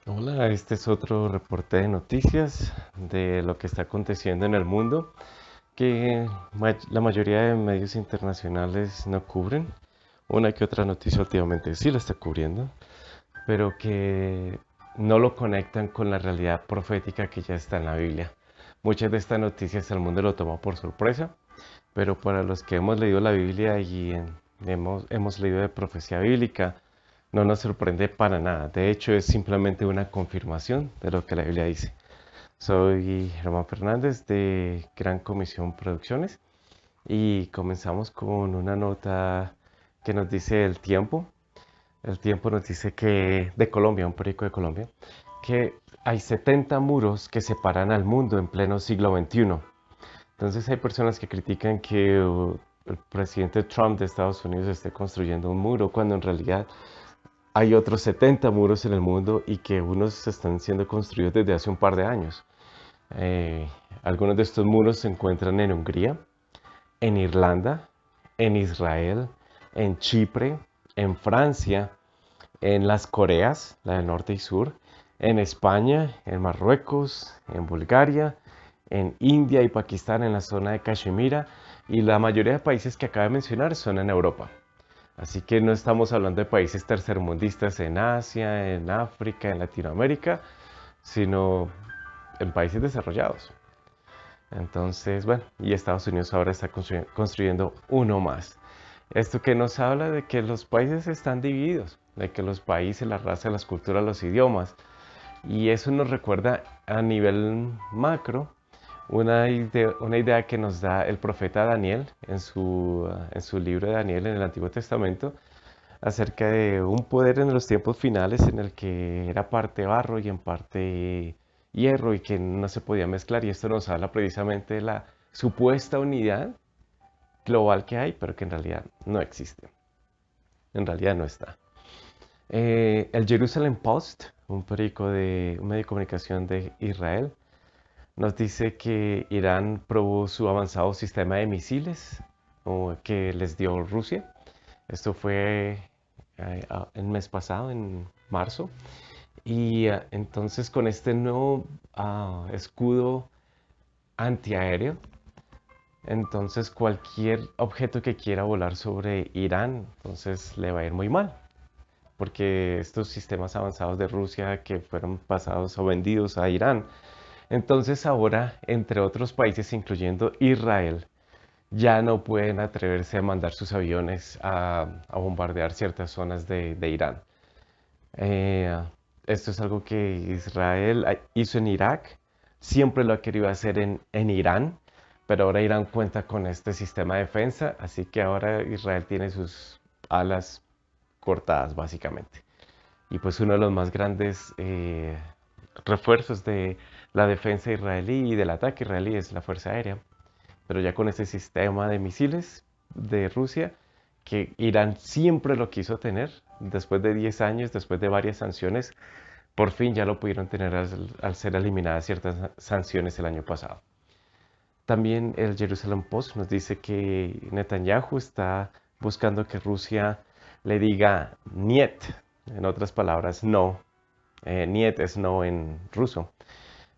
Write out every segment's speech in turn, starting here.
Hola, este es otro reporte de noticias de lo que está aconteciendo en el mundo que la mayoría de medios internacionales no cubren. Una que otra noticia últimamente sí la está cubriendo, pero que no lo conectan con la realidad profética que ya está en la Biblia. Muchas de estas noticias el mundo lo toma por sorpresa, pero para los que hemos leído la Biblia y hemos leído de profecía bíblica, no nos sorprende para nada. De hecho, es simplemente una confirmación de lo que la Biblia dice. Soy Germán Fernández de Gran Comisión Producciones y comenzamos con una nota que nos dice el tiempo. El tiempo nos dice que de Colombia, un periódico de Colombia, que hay 70 muros que separan al mundo en pleno siglo XXI. Entonces hay personas que critican que el presidente Trump de Estados Unidos esté construyendo un muro cuando en realidad hay otros 70 muros en el mundo y que unos están siendo construidos desde hace un par de años. Eh, Algunos de estos muros se encuentran en Hungría, en Irlanda, en Israel, en Chipre, en Francia, en las Coreas, la del norte y sur, en España, en Marruecos, en Bulgaria, en India y Pakistán, en la zona de Cachemira, y la mayoría de países que acabo de mencionar son en Europa. Así que no estamos hablando de países tercermundistas en Asia, en África, en Latinoamérica, sino en países desarrollados. Entonces, bueno, y Estados Unidos ahora está construyendo uno más. Esto que nos habla de que los países están divididos, de que los países, las razas, las culturas, los idiomas. Y eso nos recuerda a nivel macro una idea que nos da el profeta Daniel en su libro de Daniel en el Antiguo Testamento, acerca de un poder en los tiempos finales en el que era parte barro y en parte hierro y que no se podía mezclar. Y esto nos habla precisamente de la supuesta unidad global que hay, pero que en realidad no existe. En realidad no está. El Jerusalem Post, un medio de comunicación de Israel, nos dice que Irán probó su avanzado sistema de misiles que les dio Rusia. Esto fue el mes pasado, en marzo. Y entonces con este nuevo escudo antiaéreo, entonces cualquier objeto que quiera volar sobre Irán, entonces le va a ir muy mal. Porque estos sistemas avanzados de Rusia que fueron pasados o vendidos a Irán, entonces ahora, entre otros países, incluyendo Israel, ya no pueden atreverse a mandar sus aviones a bombardear ciertas zonas de Irán. Eh, Esto es algo que Israel hizo en Irak, siempre lo ha querido hacer en Irán, pero ahora Irán cuenta con este sistema de defensa, así que ahora Israel tiene sus alas cortadas básicamente. Y pues uno de los más grandes refuerzos de la defensa israelí y del ataque israelí es la Fuerza Aérea. Pero ya con ese sistema de misiles de Rusia, que Irán siempre lo quiso tener, después de 10 años, después de varias sanciones, por fin ya lo pudieron tener al ser eliminadas ciertas sanciones el año pasado. También el Jerusalem Post nos dice que Netanyahu está buscando que Rusia le diga niet, en otras palabras, no. Niet es no en ruso,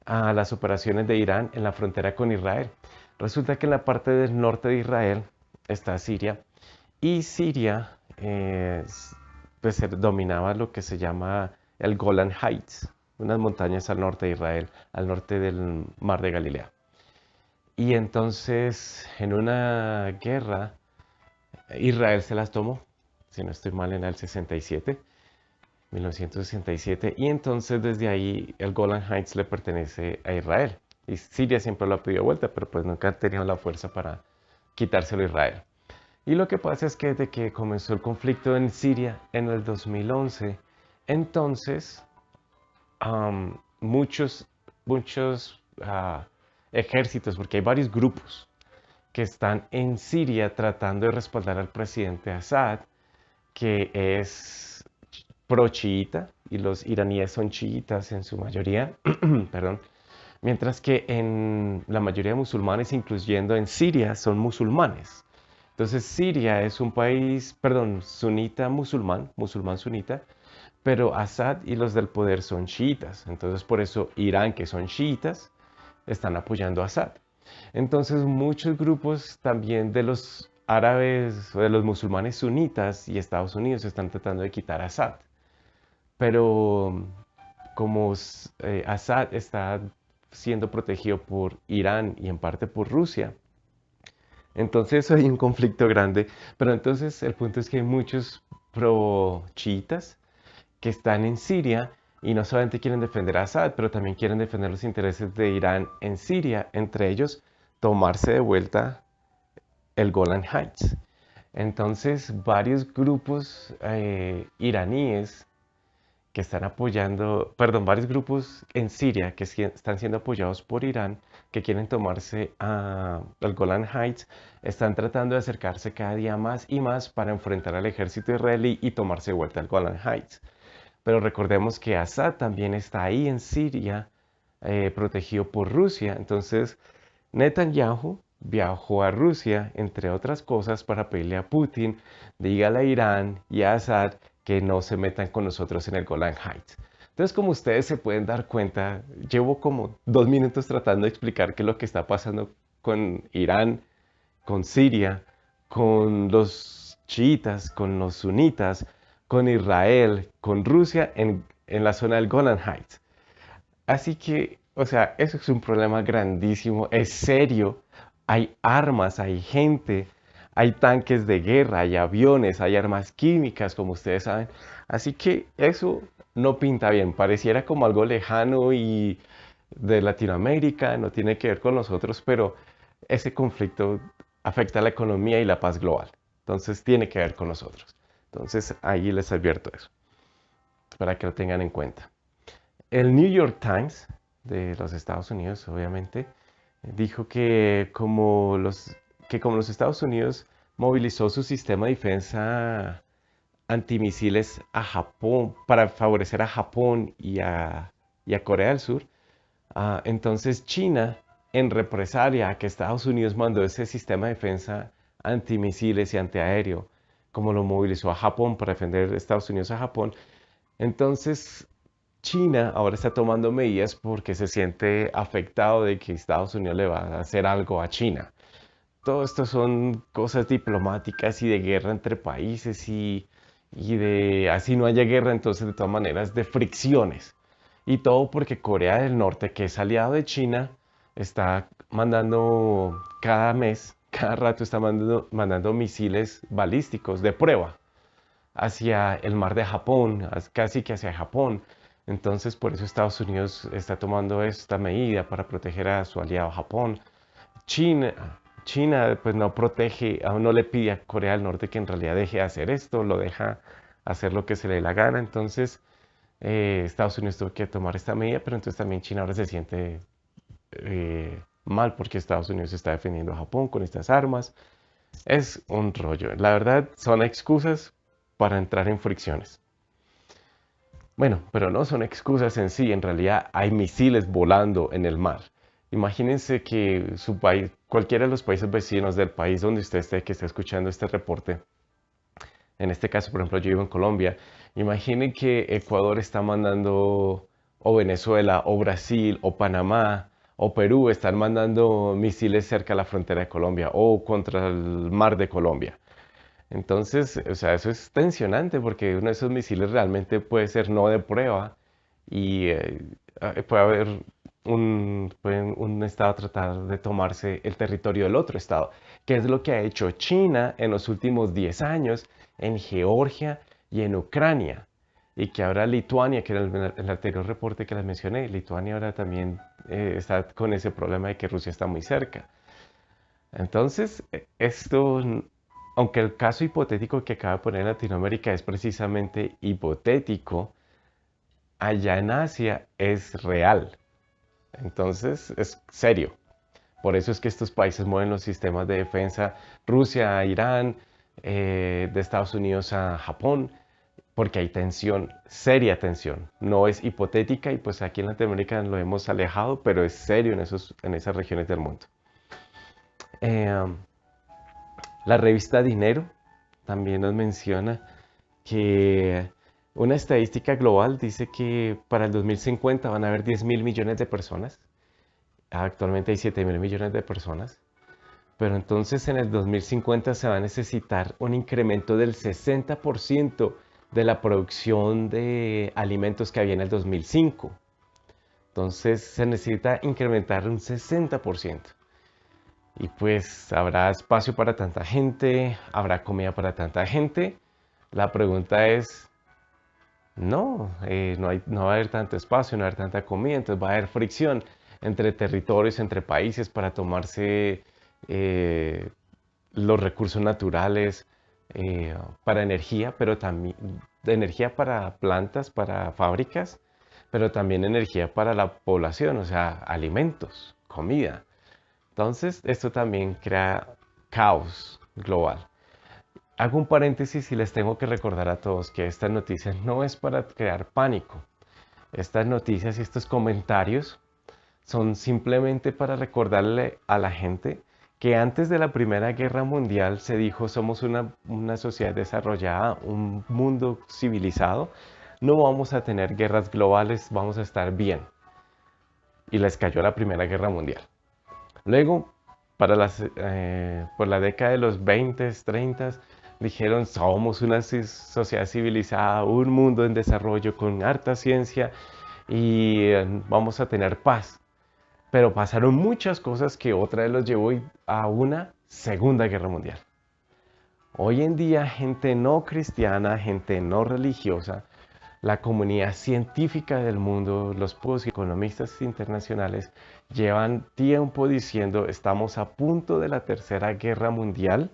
a las operaciones de Irán en la frontera con Israel. Resulta que en la parte del norte de Israel está Siria y Siria pues dominaba lo que se llama el Golan Heights, unas montañas al norte de Israel, al norte del mar de Galilea. Y entonces en una guerra Israel se las tomó, si no estoy mal, en el 67, 1967, y entonces desde ahí el Golan Heights le pertenece a Israel. Y Siria siempre lo ha pedido vuelta, pero pues nunca ha tenido la fuerza para quitárselo a Israel. Y lo que pasa es que desde que comenzó el conflicto en Siria en el 2011, entonces muchos, muchos ejércitos, porque hay varios grupos que están en Siria tratando de respaldar al presidente Assad, que es pro-chiita, y los iraníes son chiitas en su mayoría, perdón, mientras que en la mayoría de musulmanes, incluyendo en Siria, son musulmanes. Entonces Siria es un país, perdón, sunita musulmán, musulmán sunita, pero Assad y los del poder son chiitas. Entonces por eso Irán, que son chiitas, están apoyando a Assad. Entonces muchos grupos también de los árabes o de los musulmanes sunitas y Estados Unidos están tratando de quitar a Assad. Pero como Assad está siendo protegido por Irán y en parte por Rusia, entonces hay un conflicto grande. Pero entonces el punto es que hay muchos pro-chiitas que están en Siria y no solamente quieren defender a Assad, pero también quieren defender los intereses de Irán en Siria, entre ellos tomarse de vuelta el Golan Heights. Entonces, varios grupos iraníes que están apoyando, perdón, varios grupos en Siria que están siendo apoyados por Irán, que quieren tomarse al Golan Heights, están tratando de acercarse cada día más y más para enfrentar al ejército israelí y tomarse de vuelta al Golan Heights. Pero recordemos que Assad también está ahí en Siria, protegido por Rusia. Entonces, Netanyahu viajó a Rusia, entre otras cosas, para pedirle a Putin, dígale a Irán y a Assad que no se metan con nosotros en el Golan Heights. Entonces, como ustedes se pueden dar cuenta, llevo como 2 minutos tratando de explicar qué es lo que está pasando con Irán, con Siria, con los chiitas, con los sunitas, con Israel, con Rusia en la zona del Golan Heights. Así que, o sea, eso es un problema grandísimo, es serio. Hay armas, hay gente, hay tanques de guerra, hay aviones, hay armas químicas, como ustedes saben. Así que eso no pinta bien, pareciera como algo lejano y de Latinoamérica, no tiene que ver con nosotros, pero ese conflicto afecta a la economía y la paz global. Entonces tiene que ver con nosotros. Entonces ahí les advierto eso, para que lo tengan en cuenta. El New York Times de los Estados Unidos, obviamente, dijo que como los Estados Unidos movilizó su sistema de defensa antimisiles a Japón para favorecer a Japón y a Corea del Sur, entonces China, en represalia a que Estados Unidos mandó ese sistema de defensa antimisiles y antiaéreo, como lo movilizó a Japón para defender Estados Unidos a Japón, entonces China ahora está tomando medidas porque se siente afectado de que Estados Unidos le va a hacer algo a China. Todo esto son cosas diplomáticas y de guerra entre países y de así no haya guerra, entonces de todas maneras de fricciones. Y todo porque Corea del Norte, que es aliado de China, está mandando cada mes, cada rato está mandando misiles balísticos de prueba hacia el mar de Japón, casi que hacia Japón. Entonces, por eso Estados Unidos está tomando esta medida para proteger a su aliado Japón. China, China pues no protege, aún no le pide a Corea del Norte que en realidad deje de hacer esto, lo deja hacer lo que se le dé la gana. Entonces, Estados Unidos tuvo que tomar esta medida, pero entonces también China ahora se siente mal porque Estados Unidos está defendiendo a Japón con estas armas. Es un rollo. La verdad, son excusas para entrar en fricciones. Bueno, pero no son excusas en sí, en realidad hay misiles volando en el mar. Imagínense que su país, cualquiera de los países vecinos del país donde usted esté, que esté escuchando este reporte, en este caso, por ejemplo, yo vivo en Colombia, imaginen que Ecuador está mandando, o Venezuela, o Brasil, o Panamá, o Perú están mandando misiles cerca de la frontera de Colombia o contra el mar de Colombia. Entonces, o sea, eso es tensionante porque uno de esos misiles realmente puede ser no de prueba y puede haber puede un estado tratar de tomarse el territorio del otro estado, que es lo que ha hecho China en los últimos 10 años en Georgia y en Ucrania. Y que ahora Lituania, que era el anterior reporte que les mencioné, Lituania ahora también está con ese problema de que Rusia está muy cerca. Entonces, esto, aunque el caso hipotético que acaba de poner en Latinoamérica es precisamente hipotético, allá en Asia es real. Entonces, es serio. Por eso es que estos países mueven los sistemas de defensa, Rusia a Irán, de Estados Unidos a Japón, porque hay tensión, seria tensión. No es hipotética y pues aquí en Latinoamérica lo hemos alejado, pero es serio en esas regiones del mundo. Eh, La revista Dinero también nos menciona que Una estadística global dice que para el 2050 van a haber 10.000 millones de personas. Actualmente hay 7.000 millones de personas. Pero entonces en el 2050 se va a necesitar un incremento del 60% de la producción de alimentos que había en el 2005. Entonces se necesita incrementar un 60%. Y pues habrá espacio para tanta gente, habrá comida para tanta gente. La pregunta es, no, no va a haber tanto espacio, no va a haber tanta comida, entonces va a haber fricción entre territorios, entre países para tomarse eh, los recursos naturales para energía, pero también de energía para plantas, para fábricas, pero también energía para la población, o sea, alimentos, comida. Entonces, esto también crea caos global. Hago un paréntesis y les tengo que recordar a todos que esta noticia no es para crear pánico. Estas noticias y estos comentarios son simplemente para recordarle a la gente que antes de la Primera Guerra Mundial se dijo somos una sociedad desarrollada, un mundo civilizado, no vamos a tener guerras globales, vamos a estar bien. Y les cayó la Primera Guerra Mundial. Luego, por la década de los 20, 30, dijeron somos una sociedad civilizada, un mundo en desarrollo con harta ciencia y vamos a tener paz. Pero pasaron muchas cosas que otra vez los llevó a una Segunda Guerra Mundial. Hoy en día, gente no cristiana, gente no religiosa, la comunidad científica del mundo, los economistas internacionales, llevan tiempo diciendo estamos a punto de la Tercera Guerra Mundial.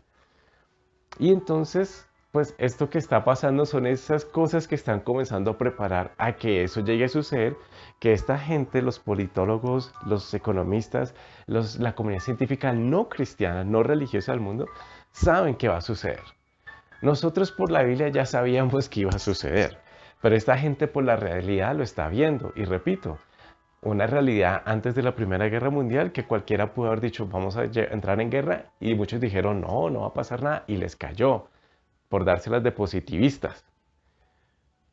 Y entonces, pues esto que está pasando son esas cosas que están comenzando a preparar a que eso llegue a suceder, que esta gente, los politólogos, los economistas, la comunidad científica no cristiana, no religiosa del mundo, saben que va a suceder. Nosotros por la Biblia ya sabíamos que iba a suceder, pero esta gente por la realidad lo está viendo. Y repito, una realidad antes de la Primera Guerra Mundial que cualquiera pudo haber dicho vamos a entrar en guerra y muchos dijeron no, no va a pasar nada y les cayó por dárselas de positivistas,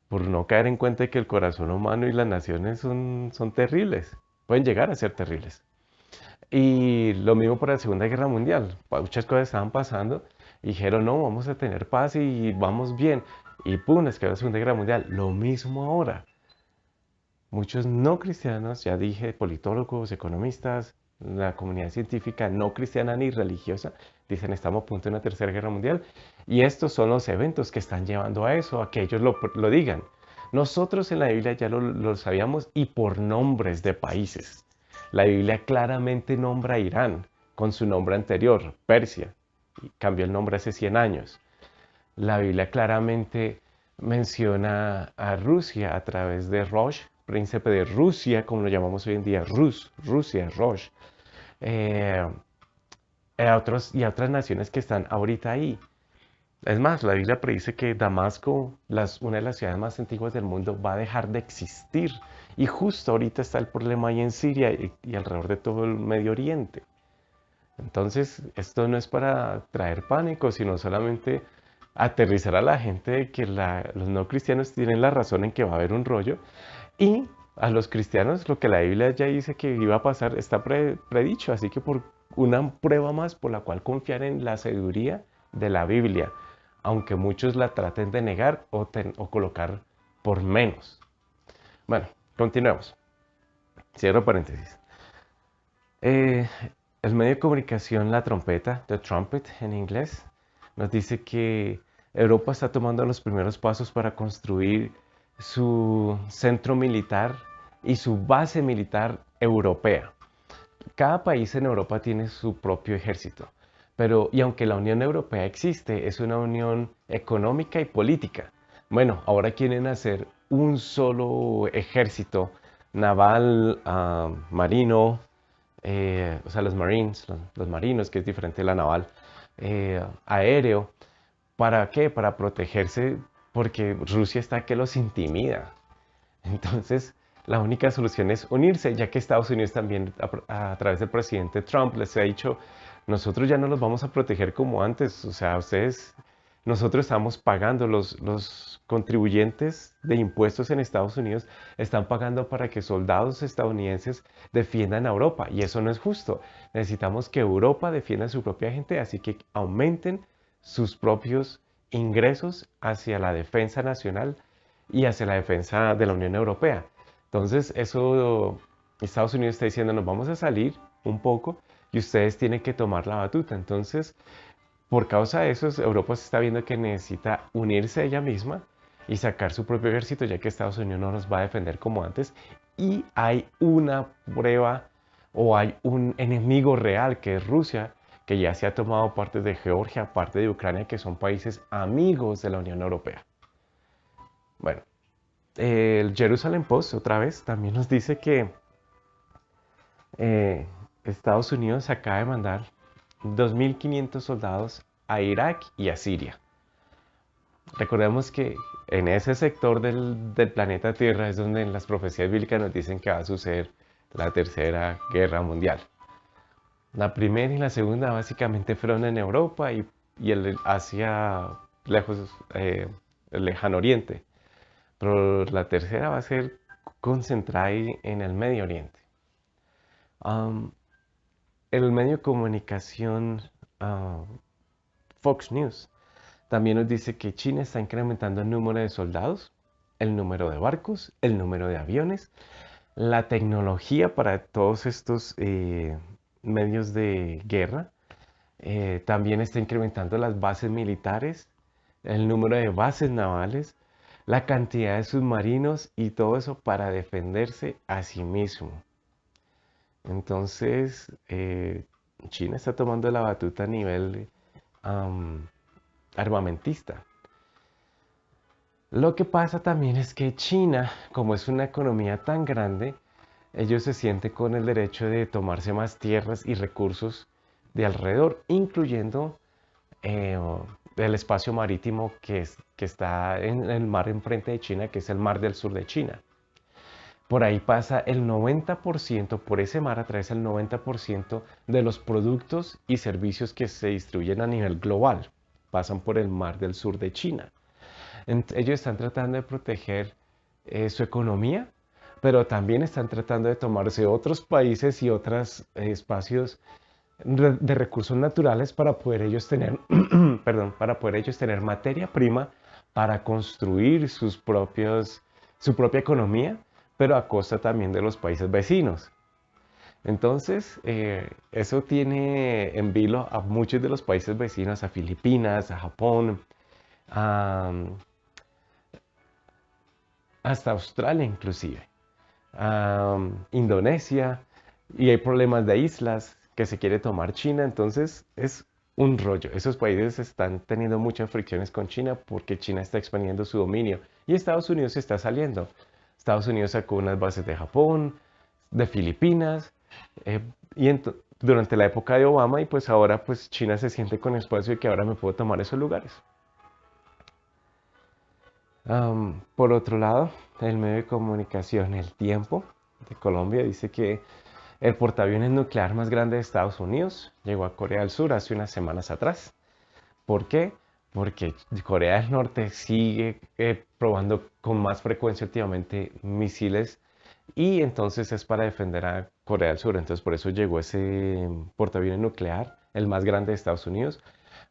por no caer en cuenta de que el corazón humano y las naciones son terribles, pueden llegar a ser terribles. Y lo mismo para la Segunda Guerra Mundial, muchas cosas estaban pasando y dijeron no, vamos a tener paz y vamos bien. Y pum, les quedó la Segunda Guerra Mundial. Lo mismo ahora. Muchos no cristianos, ya dije, politólogos, economistas, la comunidad científica no cristiana ni religiosa, dicen estamos a punto de una tercera guerra mundial. Y estos son los eventos que están llevando a eso, a que ellos lo digan. Nosotros en la Biblia ya lo sabíamos y por nombres de países. La Biblia claramente nombra a Irán con su nombre anterior, Persia, y cambió el nombre hace 100 años. La Biblia claramente menciona a Rusia a través de Rosh, príncipe de Rusia, como lo llamamos hoy en día, Rusia, Rosh, eh, y a otras naciones que están ahorita ahí. Es más, la Biblia predice que Damasco, una de las ciudades más antiguas del mundo, va a dejar de existir. Y justo ahorita está el problema ahí en Siria y alrededor de todo el Medio Oriente. Entonces, esto no es para traer pánico, sino solamente aterrizar a la gente de que los no cristianos tienen la razón en que va a haber un rollo y a los cristianos lo que la Biblia ya dice que iba a pasar está predicho, así que por una prueba más por la cual confiar en la sabiduría de la Biblia, aunque muchos la traten de negar o colocar por menos. Bueno, continuemos. Cierro paréntesis. Eh, el medio de comunicación La Trompeta, The Trumpet en inglés, nos dice que Europa está tomando los primeros pasos para construir su centro militar y su base militar europea. Cada país en Europa tiene su propio ejército, y aunque la Unión Europea existe, es una unión económica y política. Bueno, ahora quieren hacer un solo ejército naval, marino, o sea, los Marines, los marinos, que es diferente de la naval, aéreo. ¿Para qué? Para protegerse, porque Rusia está que los intimida. Entonces, la única solución es unirse, ya que Estados Unidos también, a través del presidente Trump, les ha dicho, nosotros ya no los vamos a proteger como antes. O sea, ustedes nosotros estamos pagando, los contribuyentes de impuestos en Estados Unidos están pagando para que soldados estadounidenses defiendan a Europa y eso no es justo. Necesitamos que Europa defienda a su propia gente, así que aumenten sus propios ingresos hacia la defensa nacional y hacia la defensa de la Unión Europea. Entonces, eso Estados Unidos está diciendo, nos vamos a salir un poco y ustedes tienen que tomar la batuta. Entonces, por causa de eso, Europa se está viendo que necesita unirse ella misma y sacar su propio ejército, ya que Estados Unidos no nos va a defender como antes. Y hay una prueba o hay un enemigo real que es Rusia, que ya se ha tomado parte de Georgia, parte de Ucrania, que son países amigos de la Unión Europea. Bueno, el Jerusalem Post otra vez también nos dice que eh, Estados Unidos acaba de mandar 2.500 soldados a Irak y a Siria. Recordemos que en ese sector del planeta Tierra es donde en las profecías bíblicas nos dicen que va a suceder la tercera guerra mundial. La primera y la segunda básicamente fueron en Europa y hacia lejos, el lejano oriente. Pero la tercera va a ser concentrada ahí en el Medio Oriente. El medio de comunicación Fox News también nos dice que China está incrementando el número de soldados, el número de barcos, el número de aviones, la tecnología para todos estos medios de guerra. También está incrementando las bases militares, el número de bases navales, la cantidad de submarinos y todo eso para defenderse a sí mismo. Entonces, China está tomando la batuta a nivel armamentista. Lo que pasa también es que China, como es una economía tan grande, ellos se sienten con el derecho de tomarse más tierras y recursos de alrededor, incluyendo el espacio marítimo que está en el mar enfrente de China, que es el mar del sur de China. Por ahí pasa el 90%, por ese mar atraviesa el 90% de los productos y servicios que se distribuyen a nivel global. Pasan por el mar del sur de China. Ellos están tratando de proteger su economía, pero también están tratando de tomarse otros países y otros espacios de recursos naturales para poder ellos tener, perdón, para poder ellos tener materia prima para construir su propia economía, pero a costa también de los países vecinos. Entonces, eso tiene en vilo a muchos de los países vecinos, a Filipinas, a Japón, hasta Australia inclusive, Indonesia, y hay problemas de islas que se quiere tomar China, entonces es un rollo. Esos países están teniendo muchas fricciones con China porque China está expandiendo su dominio y Estados Unidos está saliendo. Estados Unidos sacó unas bases de Japón, de Filipinas, durante la época de Obama y pues ahora pues China se siente con espacio y que ahora me puedo tomar esos lugares. Por otro lado, el medio de comunicación El Tiempo de Colombia dice que el portaaviones nuclear más grande de Estados Unidos llegó a Corea del Sur hace unas semanas atrás. ¿Por qué? Porque Corea del Norte sigue probando con más frecuencia últimamente misiles y entonces es para defender a Corea del Sur. Entonces por eso llegó ese portaaviones nuclear, el más grande de Estados Unidos,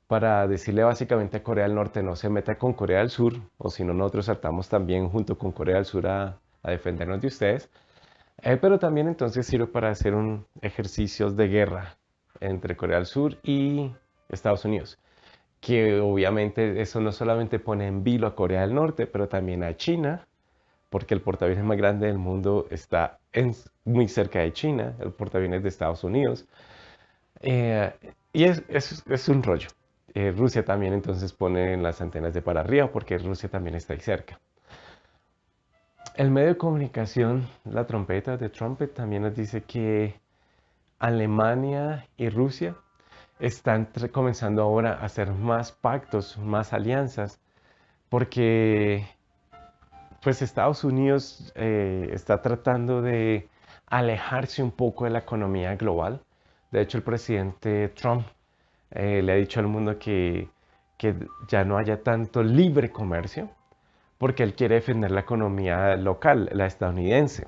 para decirle básicamente a Corea del Norte no se meta con Corea del Sur, o si no nosotros saltamos también junto con Corea del Sur a defendernos de ustedes. Pero también entonces sirve para hacer un ejercicios de guerra entre Corea del Sur y Estados Unidos, que obviamente eso no solamente pone en vilo a Corea del Norte, pero también a China, porque el portaaviones más grande del mundo está muy cerca de China, el portaaviones de Estados Unidos, eh, y es un rollo. Rusia también entonces pone las antenas de para arriba, porque Rusia también está ahí cerca. El medio de comunicación, la trompeta de Trumpet, también nos dice que Alemania y Rusia están comenzando ahora a hacer más pactos, más alianzas, porque pues Estados Unidos está tratando de alejarse un poco de la economía global. De hecho, el presidente Trump le ha dicho al mundo que ya no haya tanto libre comercio, porque él quiere defender la economía local, la estadounidense.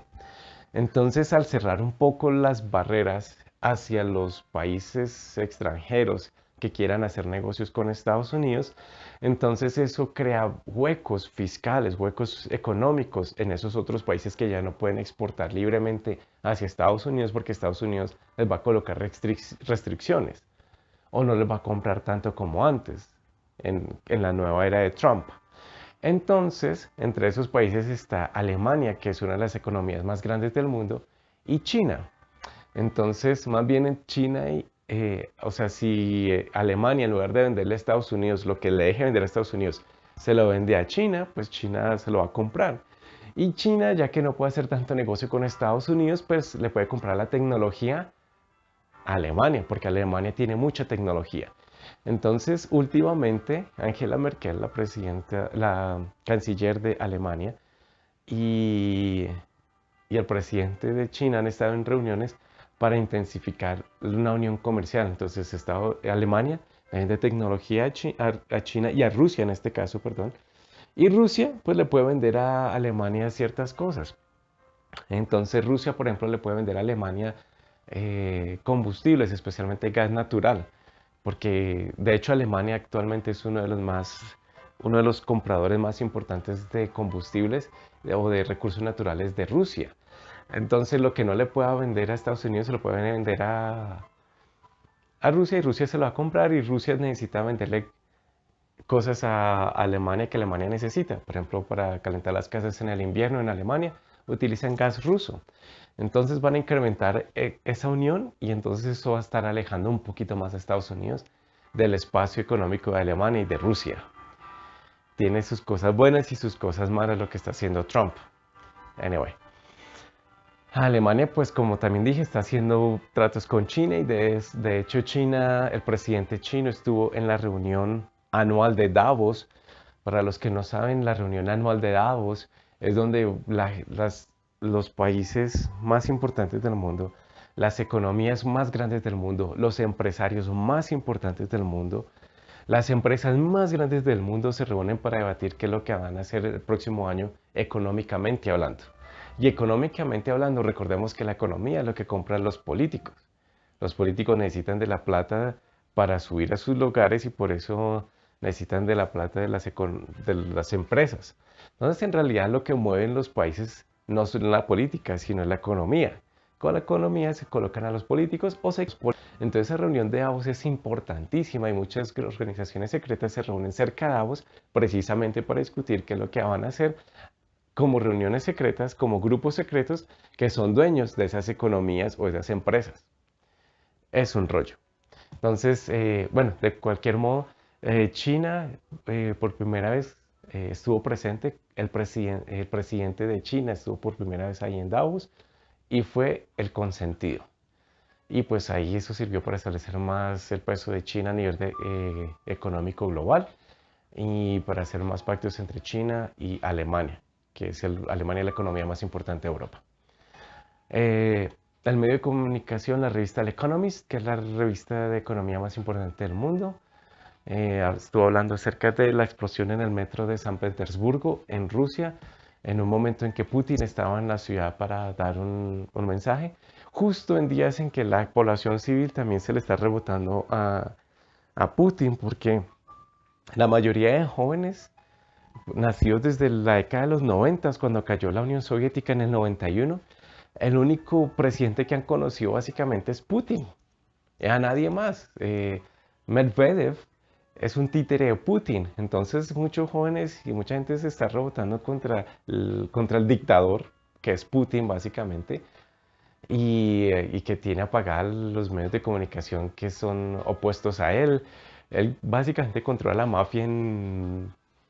Entonces, al cerrar un poco las barreras hacia los países extranjeros que quieran hacer negocios con Estados Unidos, entonces eso crea huecos fiscales, huecos económicos en esos otros países que ya no pueden exportar libremente hacia Estados Unidos porque Estados Unidos les va a colocar restricciones o no les va a comprar tanto como antes en la nueva era de Trump. Entonces, entre esos países está Alemania, que es una de las economías más grandes del mundo, y China. Entonces, más bien en China, o sea, si Alemania en lugar de venderle a Estados Unidos lo que le deje vender a Estados Unidos, se lo vende a China, pues China se lo va a comprar. Y China, ya que no puede hacer tanto negocio con Estados Unidos, pues le puede comprar la tecnología a Alemania, porque Alemania tiene mucha tecnología. Entonces, últimamente, Angela Merkel, la presidenta, la canciller de Alemania, y, y el presidente de China han estado en reuniones para intensificar una unión comercial. Entonces, Alemania vende tecnología a China y a Rusia en este caso, perdón. Y Rusia, pues le puede vender a Alemania ciertas cosas. Entonces, Rusia, por ejemplo, le puede vender a Alemania combustibles, especialmente gas natural, porque de hecho Alemania actualmente es uno de los compradores más importantes de combustibles o de recursos naturales de Rusia. Entonces lo que no le pueda vender a Estados Unidos se lo puede vender a Rusia y Rusia se lo va a comprar y Rusia necesita venderle cosas a Alemania que Alemania necesita. Por ejemplo, para calentar las casas en el invierno en Alemania utilizan gas ruso. Entonces van a incrementar esa unión y entonces eso va a estar alejando un poquito más a Estados Unidos del espacio económico de Alemania y de Rusia. Tiene sus cosas buenas y sus cosas malas lo que está haciendo Trump. Anyway. Alemania, pues como también dije, está haciendo tratos con China y de hecho China, el presidente chino estuvo en la reunión anual de Davos. Para los que no saben, la reunión anual de Davos es donde los países más importantes del mundo, las economías más grandes del mundo, los empresarios más importantes del mundo, las empresas más grandes del mundo se reúnen para debatir qué es lo que van a hacer el próximo año económicamente hablando. Y económicamente hablando, recordemos que la economía es lo que compran los políticos. Los políticos necesitan de la plata para subir a sus lugares y por eso necesitan de la plata de las empresas. Entonces, en realidad lo que mueven los países no es la política, sino la economía. Con la economía se colocan a los políticos o se exportan. Entonces, esa reunión de Davos es importantísima y muchas organizaciones secretas se reúnen cerca de Davos precisamente para discutir qué es lo que van a hacer como reuniones secretas, como grupos secretos que son dueños de esas economías o esas empresas. Es un rollo. Entonces, bueno, de cualquier modo, China por primera vez estuvo presente, el presidente de China estuvo por primera vez ahí en Davos y fue el consentido. Y pues ahí eso sirvió para establecer más el peso de China a nivel económico global y para hacer más pactos entre China y Alemania, que es Alemania es la economía más importante de Europa. Eh, el medio de comunicación, la revista El Economist, que es la revista de economía más importante del mundo, estuvo hablando acerca de la explosión en el metro de San Petersburgo, en Rusia, en un momento en que Putin estaba en la ciudad para dar un mensaje, justo en días en que la población civil también se le está rebotando a Putin, porque la mayoría de jóvenes nacidos desde la década de los 90, cuando cayó la Unión Soviética en el 91, el único presidente que han conocido básicamente es Putin, a nadie más. Medvedev es un títere de Putin, entonces muchos jóvenes y mucha gente se está rebotando contra el dictador, que es Putin básicamente, y que tiene apagados los medios de comunicación que son opuestos a él. Él básicamente controla la mafia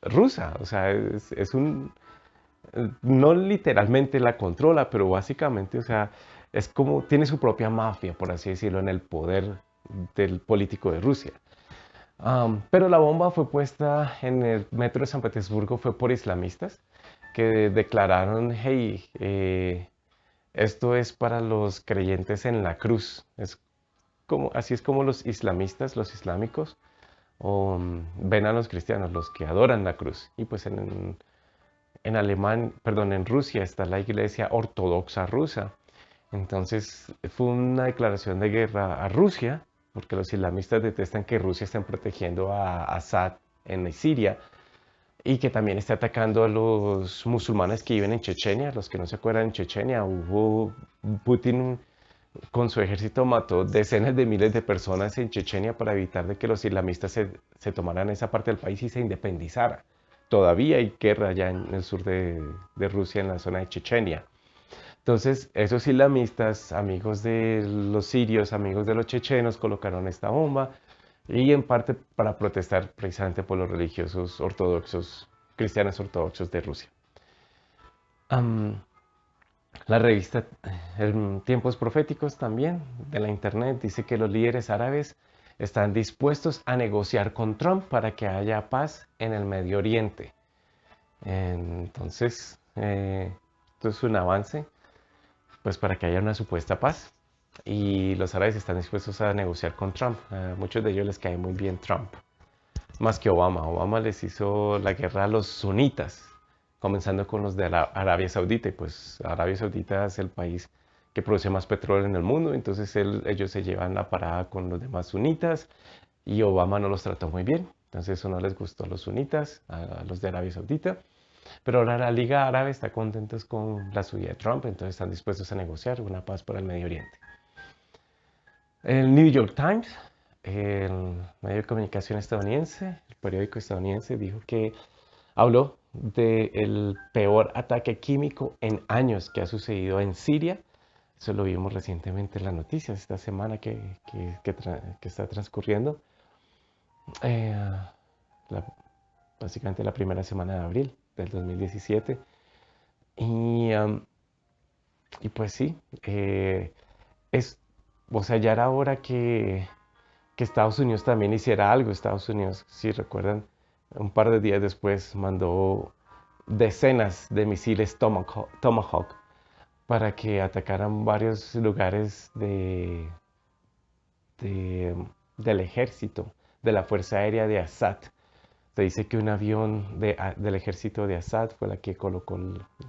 rusa, o sea, no literalmente la controla, pero básicamente, o sea, es como tiene su propia mafia, por así decirlo, en el poder del político de Rusia. Pero la bomba fue puesta en el metro de San Petersburgo, fue por islamistas que declararon, hey, esto es para los creyentes en la cruz. Así es como los islamistas, los islámicos, ven a los cristianos, los que adoran la cruz. Y pues en Rusia está la iglesia ortodoxa rusa. Entonces fue una declaración de guerra a Rusia, porque los islamistas detestan que Rusia esté protegiendo a Assad en Siria y que también está atacando a los musulmanes que viven en Chechenia. Los que no se acuerdan, en Chechenia Putin con su ejército mató decenas de miles de personas en Chechenia para evitar de que los islamistas se tomaran esa parte del país y se independizara. Todavía hay guerra allá en el sur de Rusia, en la zona de Chechenia. Entonces, esos islamistas, amigos de los sirios, amigos de los chechenos, colocaron esta bomba y en parte para protestar precisamente por los religiosos ortodoxos, cristianos ortodoxos de Rusia. Am, la revista Tiempos Proféticos también de la internet dice que los líderes árabes están dispuestos a negociar con Trump para que haya paz en el Medio Oriente. Entonces, esto es un avance pues para que haya una supuesta paz. Y los árabes están dispuestos a negociar con Trump. A muchos de ellos les cae muy bien Trump, más que Obama. Obama les hizo la guerra a los sunitas, comenzando con los de Arabia Saudita. Y pues Arabia Saudita es el país que produce más petróleo en el mundo, entonces ellos se llevan la parada con los demás sunitas y Obama no los trató muy bien. Entonces eso no les gustó a los sunitas, a los de Arabia Saudita. Pero ahora la Liga Árabe está contenta con la subida de Trump, entonces están dispuestos a negociar una paz por el Medio Oriente. El New York Times, el medio de comunicación estadounidense, el periódico estadounidense, habló del peor ataque químico en años que ha sucedido en Siria. Eso lo vimos recientemente en las noticias, esta semana que está transcurriendo. Eh, básicamente la primera semana de abril del 2017. Y pues sí, o sea, ya era hora que Estados Unidos también hiciera algo. Estados Unidos, si recuerdan, un par de días después mandó decenas de misiles Tomahawk para que atacaran varios lugares del ejército, de la Fuerza Aérea de Assad. Se dice que un avión del ejército de Assad fue la que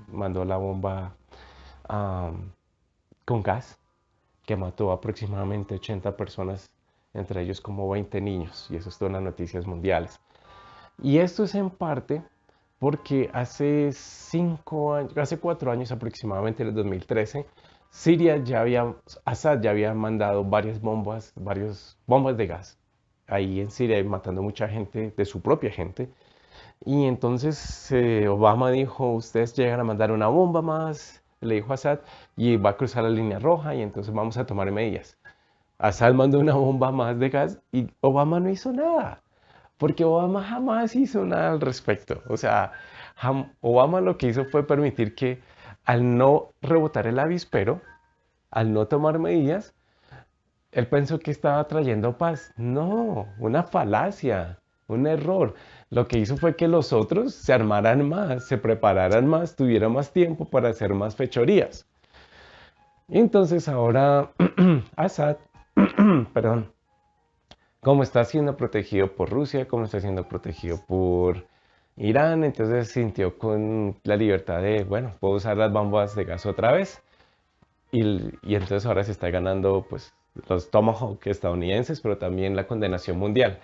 mandó la bomba con gas que mató aproximadamente 80 personas, entre ellos como 20 niños, y eso estuvo en las noticias mundiales. Y esto es en parte porque hace 4 años aproximadamente, en el 2013, Assad ya había mandado varias bombas de gas ahí en Siria, matando mucha gente, de su propia gente. Y entonces Obama dijo, ustedes llegan a mandar una bomba más, le dijo a Assad, y va a cruzar la línea roja y entonces vamos a tomar medidas. Assad mandó una bomba más de gas y Obama no hizo nada, porque Obama jamás hizo nada al respecto. O sea, Obama lo que hizo fue permitir que al no rebotar el avispero, al no tomar medidas, él pensó que estaba trayendo paz. No, una falacia, un error. Lo que hizo fue que los otros se armaran más, se prepararan más, tuvieran más tiempo para hacer más fechorías. Y entonces ahora Assad, perdón, como está siendo protegido por Rusia, como está siendo protegido por Irán, entonces sintió con la libertad de, bueno, puedo usar las bombas de gas otra vez. Y entonces ahora se está ganando pues los Tomahawk estadounidenses, pero también la condenación mundial.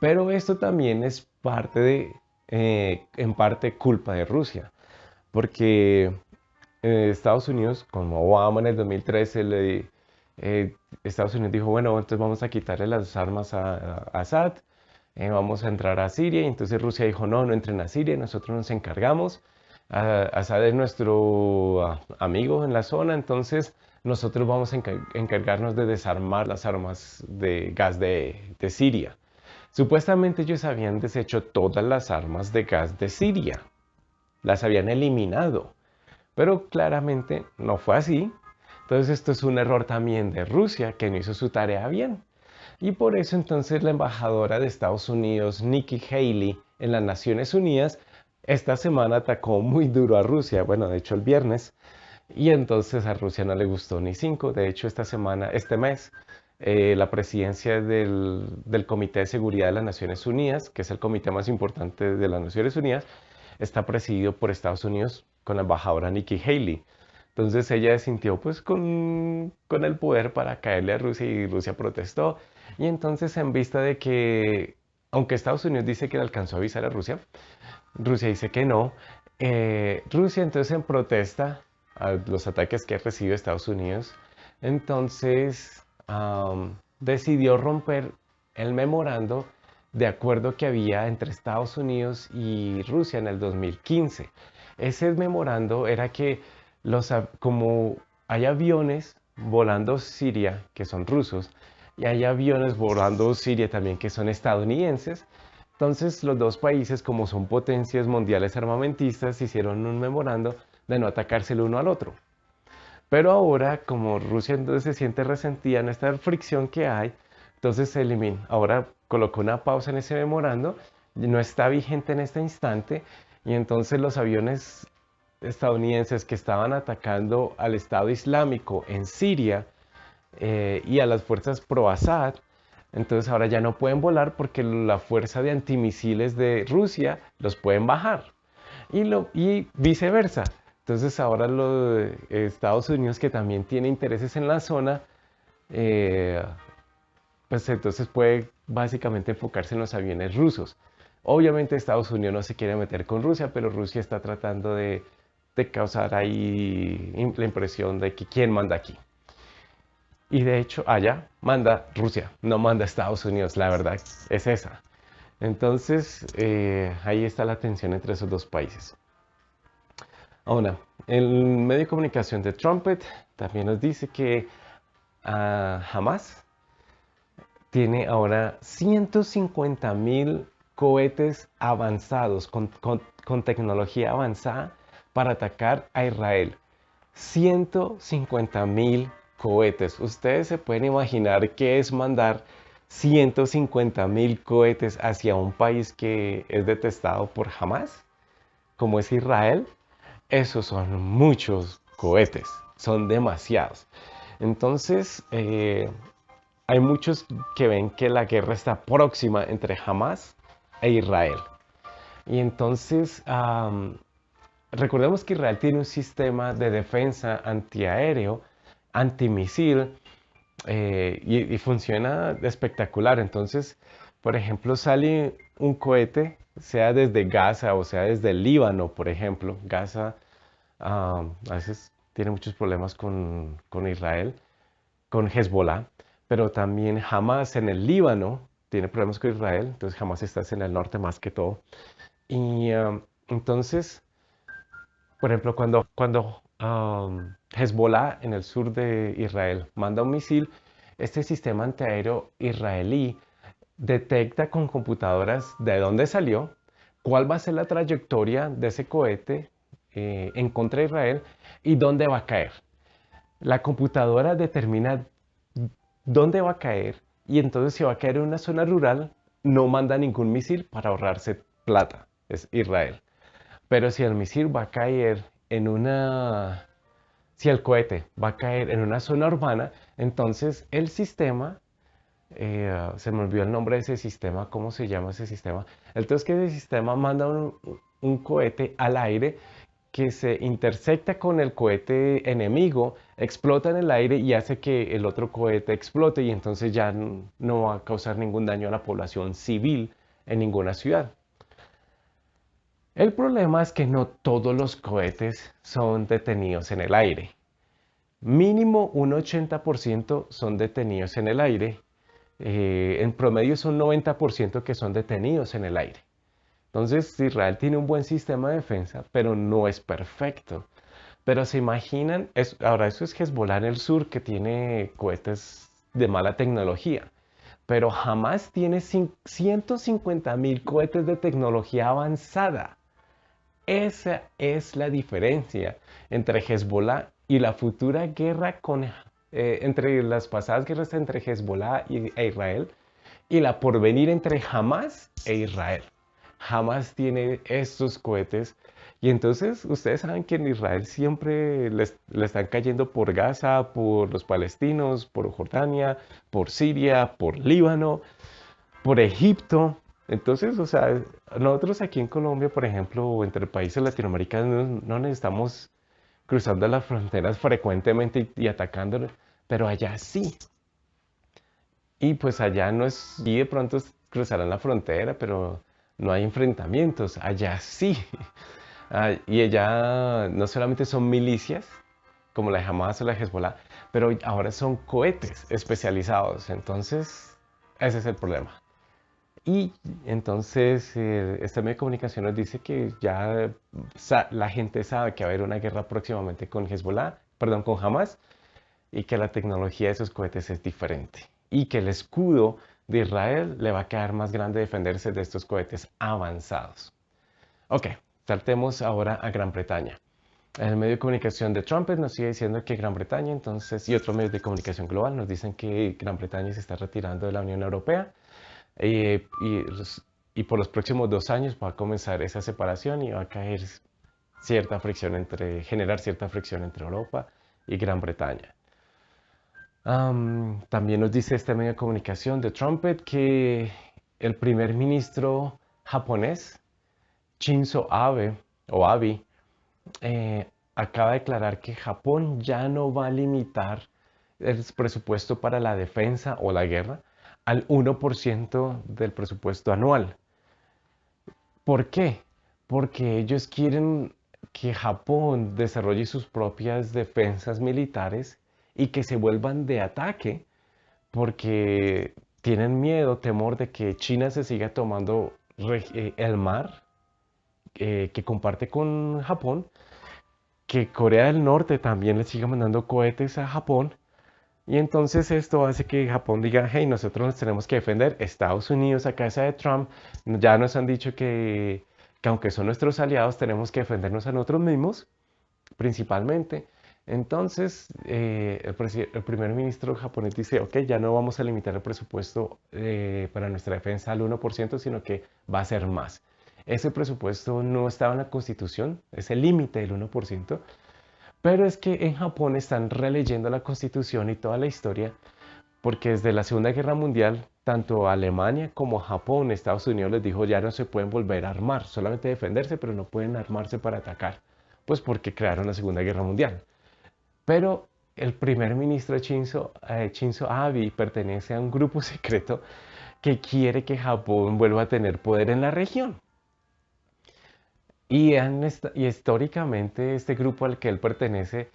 Pero esto también es en parte culpa de Rusia, porque Estados Unidos, como Obama en el 2013, Estados Unidos dijo, bueno, entonces vamos a quitarle las armas a Assad, vamos a entrar a Siria, y entonces Rusia dijo, no, no entren a Siria, nosotros nos encargamos. Assad es nuestro amigo en la zona, entonces nosotros vamos a encargarnos de desarmar las armas de gas de Siria. Supuestamente ellos habían deshecho todas las armas de gas de Siria, las habían eliminado, pero claramente no fue así. Entonces esto es un error también de Rusia, que no hizo su tarea bien. Y por eso entonces la embajadora de Estados Unidos, Nikki Haley, en las Naciones Unidas, esta semana atacó muy duro a Rusia, bueno, de hecho el viernes, y entonces a Rusia no le gustó ni cinco. De hecho, este mes, la presidencia del Comité de Seguridad de las Naciones Unidas, que es el comité más importante de las Naciones Unidas, está presidido por Estados Unidos con la embajadora Nikki Haley. Entonces ella se sintió pues con el poder para caerle a Rusia y Rusia protestó. Y entonces en vista de que, aunque Estados Unidos dice que le alcanzó a avisar a Rusia, Rusia dice que no. Rusia entonces en protesta a los ataques que ha recibido Estados Unidos, entonces decidió romper el memorando de acuerdo que había entre Estados Unidos y Rusia en el 2015. Ese memorando era que como hay aviones volando Siria, que son rusos, y hay aviones volando Siria también, que son estadounidenses, entonces los dos países, como son potencias mundiales armamentistas, hicieron un memorando de no atacarse el uno al otro. Pero ahora, como Rusia entonces se siente resentida en esta fricción que hay, entonces se elimina. Ahora colocó una pausa en ese memorando, no está vigente en este instante, y entonces los aviones estadounidenses que estaban atacando al Estado Islámico en Siria y a las fuerzas pro-Assad, entonces ahora ya no pueden volar porque la fuerza de antimisiles de Rusia los pueden bajar. Y viceversa. Entonces ahora los Estados Unidos, que también tiene intereses en la zona, eh, pues entonces puede básicamente enfocarse en los aviones rusos. Obviamente Estados Unidos no se quiere meter con Rusia, pero Rusia está tratando de causar ahí la impresión de que quién manda aquí. Y de hecho allá manda Rusia, no manda Estados Unidos, la verdad es esa. Entonces ahí está la tensión entre esos dos países. Ahora, el medio de comunicación de Trumpet también nos dice que Hamas tiene ahora 150.000 cohetes avanzados con tecnología avanzada para atacar a Israel. 150.000 cohetes. Ustedes se pueden imaginar qué es mandar 150.000 cohetes hacia un país que es detestado por Hamas, como es Israel. Esos son muchos cohetes, son demasiados. Entonces, hay muchos que ven que la guerra está próxima entre Hamas e Israel. Y entonces, recordemos que Israel tiene un sistema de defensa antiaéreo, antimisil, y funciona espectacular. Entonces, por ejemplo, sale un cohete, sea desde Gaza o sea desde el Líbano, por ejemplo. Gaza a veces tiene muchos problemas con Israel, con Hezbollah, pero también Hamas en el Líbano tiene problemas con Israel, entonces Hamas está en el norte más que todo. Y entonces, por ejemplo, cuando Hezbollah en el sur de Israel manda un misil, este sistema antiaéreo israelí detecta con computadoras de dónde salió, cuál va a ser la trayectoria de ese cohete en contra de Israel y dónde va a caer. La computadora determina dónde va a caer y entonces si va a caer en una zona rural, no manda ningún misil para ahorrarse plata, es Israel. Pero si el misil va a caer en una... Si el cohete va a caer en una zona urbana, entonces el sistema, se me olvidó el nombre de ese sistema, ¿cómo se llama ese sistema? Entonces que ese sistema manda un cohete al aire que se intersecta con el cohete enemigo, explota en el aire y hace que el otro cohete explote y entonces ya no va a causar ningún daño a la población civil en ninguna ciudad. El problema es que no todos los cohetes son detenidos en el aire. Mínimo un 80% son detenidos en el aire. En promedio es un 90% que son detenidos en el aire. Entonces Israel tiene un buen sistema de defensa, pero no es perfecto. Pero se imaginan, ahora eso es Hezbollah en el sur que tiene cohetes de mala tecnología. Pero jamás tiene 150.000 cohetes de tecnología avanzada. Esa es la diferencia entre Hezbollah y la futura guerra entre las pasadas guerras entre Hezbollah e Israel y la porvenir entre Hamas e Israel. Hamas tiene estos cohetes Y entonces ustedes saben que en Israel siempre le están cayendo por Gaza, por los palestinos, por Jordania, por Siria, por Líbano, por Egipto. Entonces, o sea, nosotros aquí en Colombia, por ejemplo, o entre países latinoamericanos, no necesitamos cruzando las fronteras frecuentemente y atacándolos, pero allá sí. Y pues allá no es, y de pronto cruzarán la frontera, pero no hay enfrentamientos, allá sí. Ah, y allá no solamente son milicias, como la Hamas o la Hezbollah, pero ahora son cohetes especializados. Entonces, ese es el problema. Y entonces, este medio de comunicación nos dice que ya la gente sabe que va a haber una guerra próximamente con Hezbollah, perdón, con Hamas, y que la tecnología de esos cohetes es diferente. Y que el escudo de Israel le va a quedar más grande defenderse de estos cohetes avanzados. Ok, saltemos ahora a Gran Bretaña. El medio de comunicación de Trumpet nos sigue diciendo que Gran Bretaña, entonces, y otros medios de comunicación global nos dicen que Gran Bretaña se está retirando de la Unión Europea eh, y, y por los próximos 2 años va a comenzar esa separación y va a caer cierta fricción generar cierta fricción entre Europa y Gran Bretaña. También nos dice este medio de comunicación de Trumpet que el primer ministro japonés, Shinzo Abe, o Abe, acaba de declarar que Japón ya no va a limitar el presupuesto para la defensa o la guerra al 1% del presupuesto anual. ¿Por qué? Porque ellos quieren que Japón desarrolle sus propias defensas militares y que se vuelvan de ataque porque tienen miedo, temor de que China se siga tomando el mar que comparte con Japón, que Corea del Norte también le siga mandando cohetes a Japón. Y entonces esto hace que Japón diga, hey, nosotros nos tenemos que defender. Estados Unidos, a casa de Trump, ya nos han dicho que aunque son nuestros aliados, tenemos que defendernos a nosotros mismos, principalmente. Entonces, el primer ministro japonés dice, ok, ya no vamos a limitar el presupuesto para nuestra defensa al 1%, sino que va a ser más. Ese presupuesto no estaba en la Constitución, ese límite del 1%, pero es que en Japón están releyendo la Constitución y toda la historia, porque desde la Segunda Guerra Mundial, tanto Alemania como Japón, Estados Unidos les dijo ya no se pueden volver a armar, solamente defenderse, pero no pueden armarse para atacar, pues porque crearon la Segunda Guerra Mundial. Pero el primer ministro Shinzo Abe pertenece a un grupo secreto que quiere que Japón vuelva a tener poder en la región. Y históricamente este grupo al que él pertenece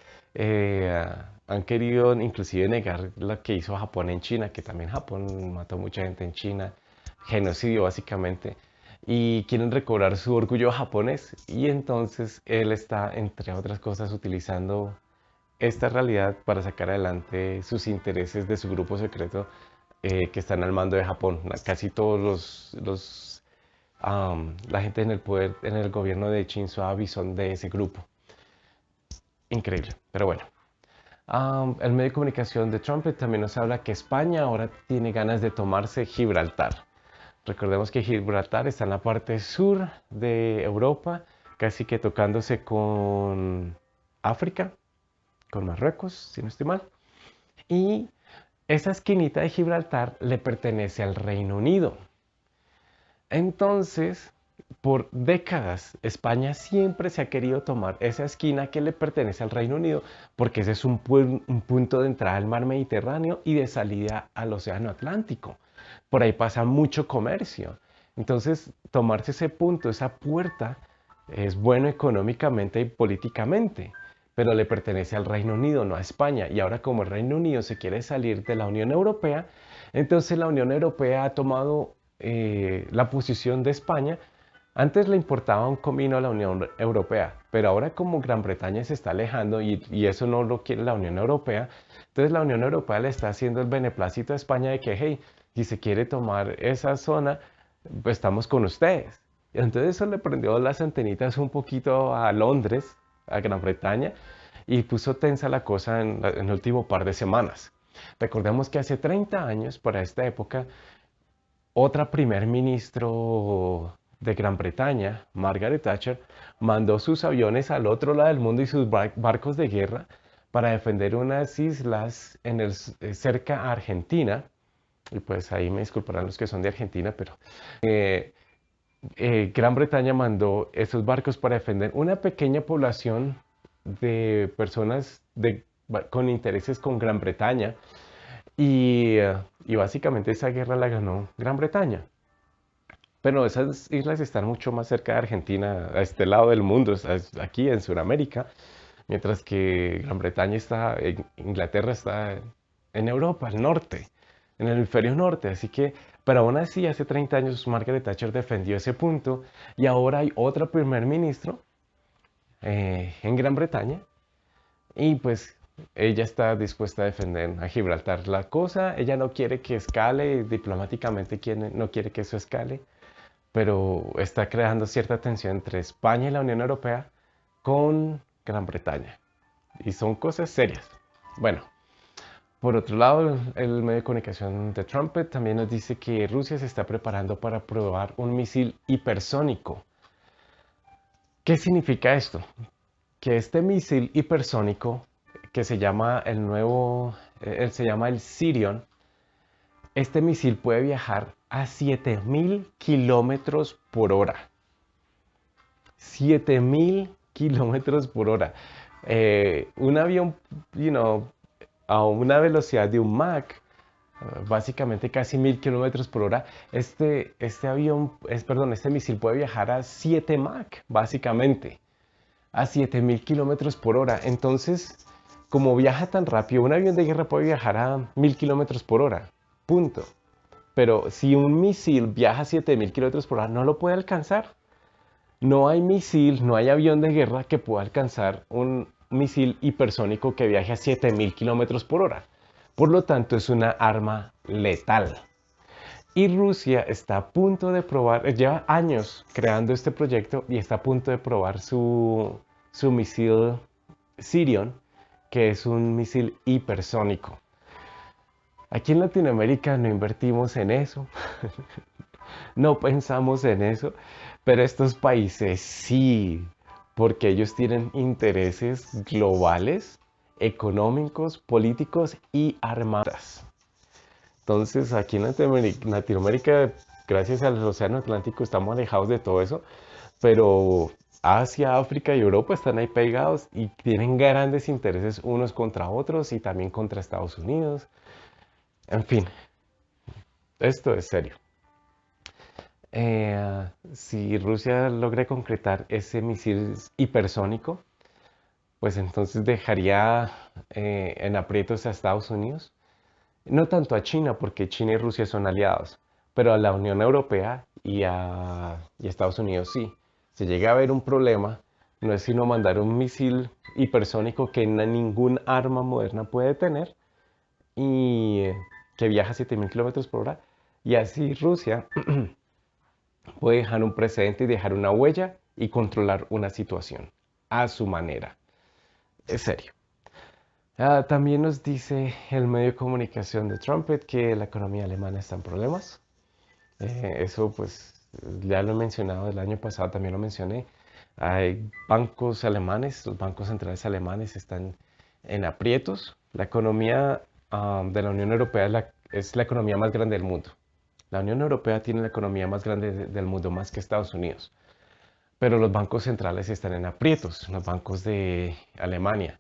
han querido inclusive negar lo que hizo Japón en China, que también Japón mató mucha gente en China, genocidio básicamente, y quieren recobrar su orgullo japonés. Y entonces él está, entre otras cosas, utilizando esta realidad para sacar adelante sus intereses de su grupo secreto que están al mando de Japón. Casi todos la gente en el poder, en el gobierno de Shinzo Abe son de ese grupo. Increíble, pero bueno. El medio de comunicación de Trump también nos habla que España ahora tiene ganas de tomarse Gibraltar. Recordemos que Gibraltar está en la parte sur de Europa, casi que tocándose con África, con Marruecos, si no estoy mal. Y esa esquinita de Gibraltar le pertenece al Reino Unido. Entonces, por décadas, España siempre se ha querido tomar esa esquina que le pertenece al Reino Unido, porque ese es un punto de entrada al mar Mediterráneo y de salida al Océano Atlántico. Por ahí pasa mucho comercio. Entonces, tomarse ese punto, esa puerta, es bueno económicamente y políticamente, pero le pertenece al Reino Unido, no a España. Y ahora como el Reino Unido se quiere salir de la Unión Europea, entonces la Unión Europea ha tomado la posición de España. Antes le importaba un comino a la Unión Europea, pero ahora como Gran Bretaña se está alejando y eso no lo quiere la Unión Europea, entonces la Unión Europea le está haciendo el beneplácito a España de que, hey, si se quiere tomar esa zona, pues estamos con ustedes. Entonces eso le prendió las antenitas un poquito a Londres, a Gran Bretaña, y puso tensa la cosa en el último par de semanas. Recordemos que hace 30 años, para esta época, otra primer ministro de Gran Bretaña, Margaret Thatcher, mandó sus aviones al otro lado del mundo y sus barcos de guerra para defender unas islas cerca a Argentina. Y pues ahí me disculparán los que son de Argentina, pero eh, Gran Bretaña mandó esos barcos para defender una pequeña población de personas con intereses con Gran Bretaña y básicamente esa guerra la ganó Gran Bretaña. Pero esas islas están mucho más cerca de Argentina, a este lado del mundo, aquí en Sudamérica, mientras que Gran Bretaña está, Inglaterra está en Europa, al norte, en el hemisferio norte. Así que, pero aún así, hace 30 años Margaret Thatcher defendió ese punto y ahora hay otro primer ministro en Gran Bretaña y pues ella está dispuesta a defender a Gibraltar. La cosa, ella no quiere que escale, diplomáticamente no quiere que eso escale, pero está creando cierta tensión entre España y la Unión Europea con Gran Bretaña. Y son cosas serias. Bueno, por otro lado, el medio de comunicación de Trumpet también nos dice que Rusia se está preparando para probar un misil hipersónico. ¿Qué significa esto? Que este misil hipersónico, que se llama se llama el Sirion, este misil puede viajar a 7000 kilómetros por hora. 7000 kilómetros por hora. Un avión, a una velocidad de un Mach, básicamente casi 1000 kilómetros por hora, este misil puede viajar a 7 Mach, básicamente, a 7000 kilómetros por hora. Entonces, como viaja tan rápido, un avión de guerra puede viajar a 1000 kilómetros por hora, punto. Pero si un misil viaja a 7000 kilómetros por hora, no lo puede alcanzar. No hay misil, no hay avión de guerra que pueda alcanzar un misil hipersónico que viaje a 7000 kilómetros por hora. Por lo tanto, es una arma letal. Y Rusia está a punto de probar, lleva años creando este proyecto y está a punto de probar su misil Sirion, que es un misil hipersónico. Aquí en Latinoamérica no invertimos en eso, no pensamos en eso, pero estos países sí, porque ellos tienen intereses globales, económicos, políticos y armadas. Entonces, aquí en Latinoamérica, gracias al Océano Atlántico, estamos alejados de todo eso, pero Asia, África y Europa están ahí pegados y tienen grandes intereses unos contra otros y también contra Estados Unidos. En fin, esto es serio. Si Rusia logra concretar ese misil hipersónico, pues entonces dejaría en aprietos a Estados Unidos. No tanto a China, porque China y Rusia son aliados, pero a la Unión Europea y a Estados Unidos sí. Si llega a haber un problema, no es sino mandar un misil hipersónico que ningún arma moderna puede tener y que viaja a 7000 kilómetros por hora. Y así Rusia puede dejar un precedente y dejar una huella y controlar una situación a su manera. Es serio. También nos dice el medio de comunicación de Trumpet que la economía alemana está en problemas. Eso pues ya lo he mencionado el año pasado, también lo mencioné. Hay bancos alemanes, los bancos centrales alemanes están en aprietos. La economía de la Unión Europea es la economía más grande del mundo. La Unión Europea tiene la economía más grande del mundo, más que Estados Unidos. Pero los bancos centrales están en aprietos, los bancos de Alemania.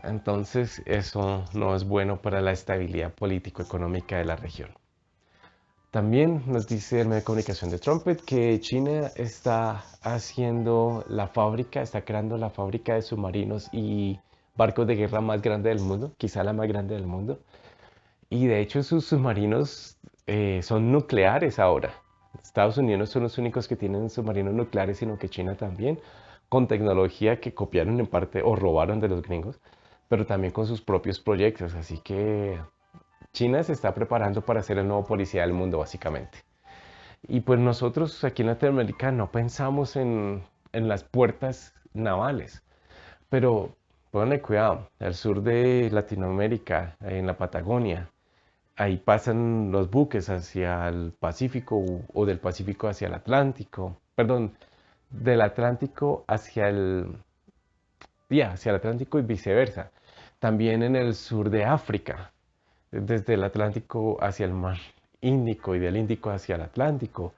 Entonces, eso no es bueno para la estabilidad político-económica de la región. También nos dice el medio de comunicación de Trumpet que China está está creando la fábrica de submarinos y barcos de guerra más grande del mundo, quizá la más grande del mundo. Y de hecho sus submarinos son nucleares ahora. Estados Unidos no son los únicos que tienen submarinos nucleares, sino que China también, con tecnología que copiaron en parte o robaron de los gringos, pero también con sus propios proyectos. Así que China se está preparando para ser el nuevo policía del mundo, básicamente. Y pues nosotros aquí en Latinoamérica no pensamos en las puertas navales, pero pónganle cuidado, al sur de Latinoamérica, en la Patagonia, ahí pasan los buques hacia el Pacífico o del Pacífico hacia el Atlántico, perdón, del Atlántico hacia el Atlántico y viceversa. También en el sur de África, desde el Atlántico hacia el mar Índico y del Índico hacia el Atlántico.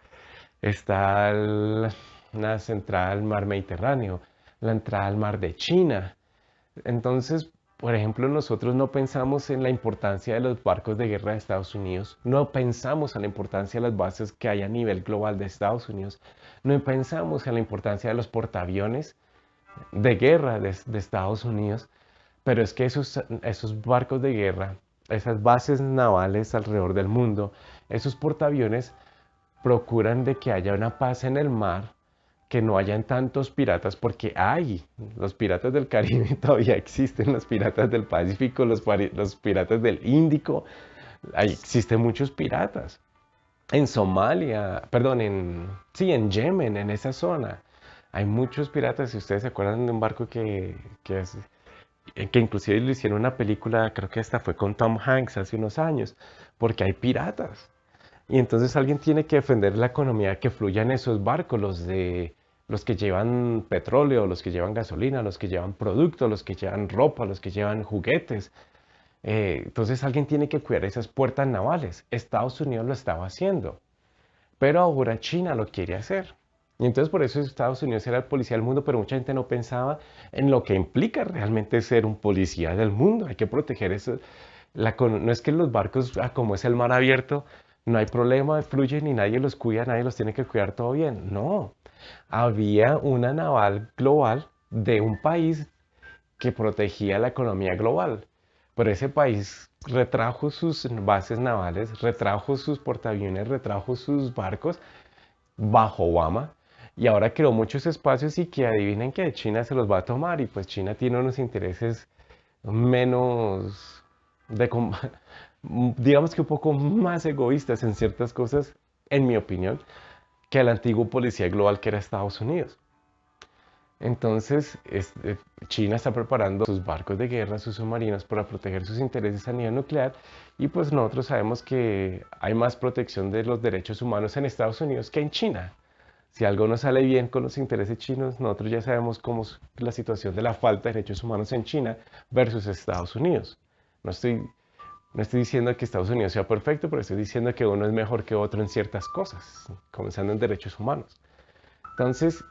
Está la entrada al mar Mediterráneo, la entrada al mar de China. Entonces, por ejemplo, nosotros no pensamos en la importancia de los barcos de guerra de Estados Unidos, no pensamos en la importancia de las bases que hay a nivel global de Estados Unidos, no pensamos en la importancia de los portaaviones de guerra de Estados Unidos, pero es que esos barcos de guerra, esas bases navales alrededor del mundo, esos portaaviones procuran de que haya una paz en el mar, que no hayan tantos piratas, porque hay, los piratas del Caribe todavía existen, los piratas del Pacífico, los piratas del Índico, ahí existen muchos piratas. En Somalia, perdón, sí, en Yemen, en esa zona, hay muchos piratas. Si ustedes se acuerdan de un barco que inclusive le hicieron una película, creo que esta fue con Tom Hanks hace unos años, porque hay piratas. Y entonces alguien tiene que defender la economía que fluya en esos barcos, los que llevan petróleo, los que llevan gasolina, los que llevan productos, los que llevan ropa, los que llevan juguetes. Entonces alguien tiene que cuidar esas puertas navales. Estados Unidos lo estaba haciendo, pero ahora China lo quiere hacer. Y entonces por eso Estados Unidos era el policía del mundo, pero mucha gente no pensaba en lo que implica realmente ser un policía del mundo. Hay que proteger eso. No es que los barcos, como es el mar abierto, no hay problema, fluyen y nadie los cuida, nadie los tiene que cuidar todo bien. No, había una naval global de un país que protegía la economía global. Pero ese país retrajo sus bases navales, retrajo sus portaaviones, retrajo sus barcos bajo Obama y ahora creó muchos espacios y que adivinen que China se los va a tomar y pues China tiene unos intereses menos de, digamos que un poco más egoístas en ciertas cosas, en mi opinión, que el antiguo policía global que era Estados Unidos. Entonces, China está preparando sus barcos de guerra, sus submarinos para proteger sus intereses a nivel nuclear y pues nosotros sabemos que hay más protección de los derechos humanos en Estados Unidos que en China. Si algo no sale bien con los intereses chinos, nosotros ya sabemos cómo es la situación de la falta de derechos humanos en China versus Estados Unidos. No estoy, no estoy diciendo que Estados Unidos sea perfecto, pero estoy diciendo que uno es mejor que otro en ciertas cosas, comenzando en derechos humanos. Entonces,